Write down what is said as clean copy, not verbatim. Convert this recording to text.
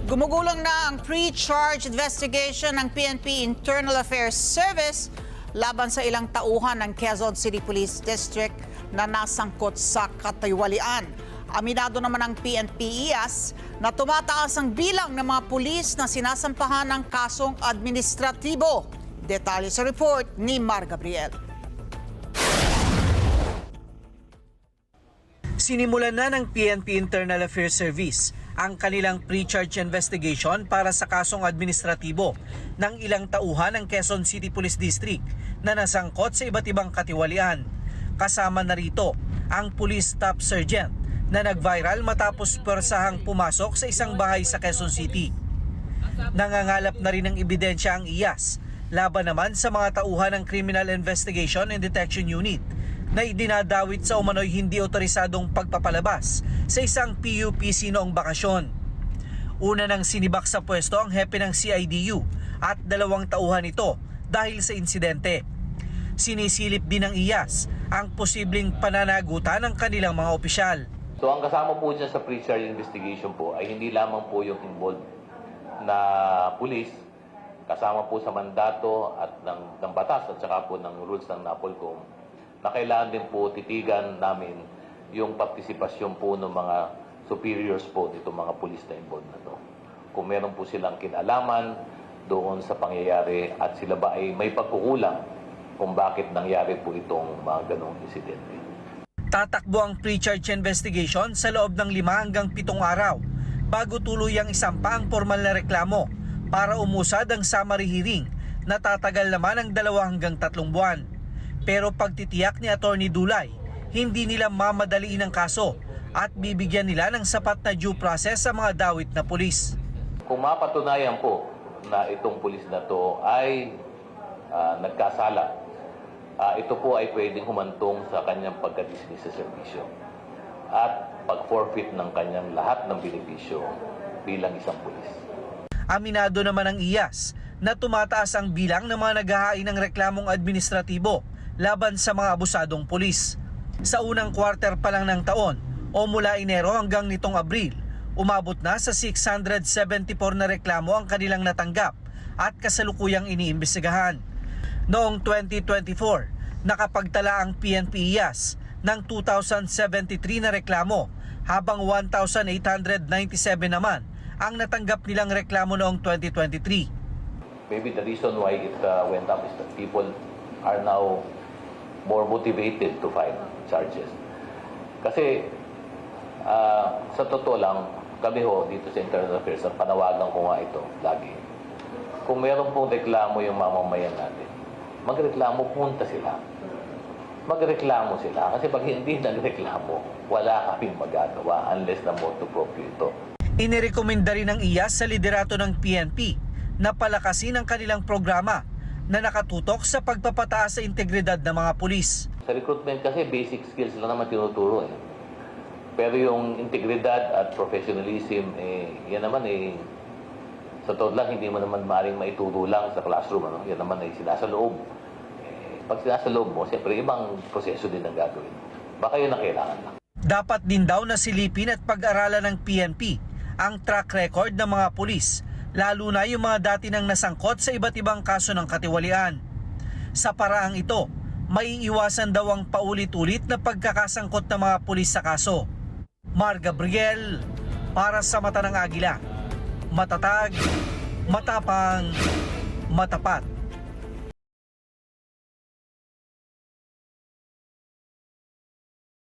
Gumugulong na ang pre-charge investigation ng PNP Internal Affairs Service laban sa ilang tauhan ng Quezon City Police District na nasangkot sa katiwalian. Aminado naman ang PNP-IAS na tumataas ang bilang ng mga pulis na sinasampahan ng kasong administratibo. Detalye sa report ni Mar Gabriel. Sinimulan na ng PNP Internal Affairs Service ang kanilang pre-charge investigation para sa kasong administratibo ng ilang tauhan ng Quezon City Police District na nasangkot sa iba't ibang katiwalian. Kasama na rito ang Police Staff Sergeant na nag-viral matapos persahang pumasok sa isang bahay sa Quezon City. Nangangalap na rin ng ebidensya ang IAS laban naman sa mga tauhan ng Criminal Investigation and Detection Unit na idinadawit sa umano'y hindi otorisadong pagpapalabas sa isang PUPC noong bakasyon. Una nang sinibak sa pwesto ang hepe ng CIDU at 2 tauhan ito dahil sa insidente. Sinisilip din ng IAS ang posibleng pananagutan ng kanilang mga opisyal. So ang kasama po dyan sa pre-charge investigation po ay hindi lamang po yung involved na pulis, kasama po sa mandato at ng batas at saka po ng rules ng NAPOLCOM, na kailangan din po titigan namin yung partisipasyon po ng mga superiors po nito mga pulis na involved na to. Kung meron po silang kinalaman doon sa pangyayari at sila ba ay may pagkukulang kung bakit nangyari po itong mga ganong insidente. Tatakbo ang pre-charge investigation sa loob ng 5 hanggang 7 araw bago tuluyang isampa ang formal na reklamo para umusad ang summary hearing na tatagal naman ng 2 hanggang 3 buwan. Pero pagtitiyak ni Attorney Dulay, hindi nila mamadaliin ang kaso at bibigyan nila ng sapat na due process sa mga dawit na pulis. Kung mapatunayan po na itong pulis na to ay nagkasala, ito po ay pwedeng humantong sa kanyang pagka-dismiss sa serbisyo at pag-forfeit ng kanyang lahat ng benepisyo bilang isang pulis. Aminado naman ang IAS na tumataas ang bilang ng mga naghahain ng reklamong administratibo laban sa mga abusadong pulis. Sa unang quarter pa lang ng taon o mula Enero hanggang nitong Abril, umabot na sa 674 na reklamo ang kanilang natanggap at kasalukuyang iniimbestigahan. Noong 2024, nakapagtala ang PNP-IAS ng 2,073 na reklamo habang 1,897 naman ang natanggap nilang reklamo noong 2023. Maybe the reason why it went up is that people are now more motivated to file charges. Kasi sa totoo lang, kami ho dito sa Internal Affairs, panawagan ko nga ito lagi. Kung meron pong reklamo yung mamamayan natin, magreklamo, punta sila. Magreklamo sila. Kasi pag hindi nagreklamo, wala kaming magagawa unless na motu proprio ito. Inirekomenda rin ng IAS sa liderato ng PNP na palakasin ang kanilang programa na nakatutok sa pagpapataas sa integridad ng mga pulis. Sa recruitment kasi basic skills lang naman tinuturo eh. Pero yung integridad at professionalism, yan naman sa totoo lang, hindi mo naman maaaring maituro lang sa classroom. Ano? Yan naman ay sinasaloob. Pag sinasaloob mo, siyempre ibang proseso din ang gagawin. Baka yun ang kailangan lang. Dapat din daw na silipin at pag-aralan ng PNP ang track record ng mga pulis, lalo na yung mga dati nang nasangkot sa iba't ibang kaso ng katiwalian. Sa paraang ito, maiiwasan daw ang paulit-ulit na pagkakasangkot ng mga pulis sa kaso. Mar Gabriel, para sa Mata ng Agila. Matatag, matapang, matapat.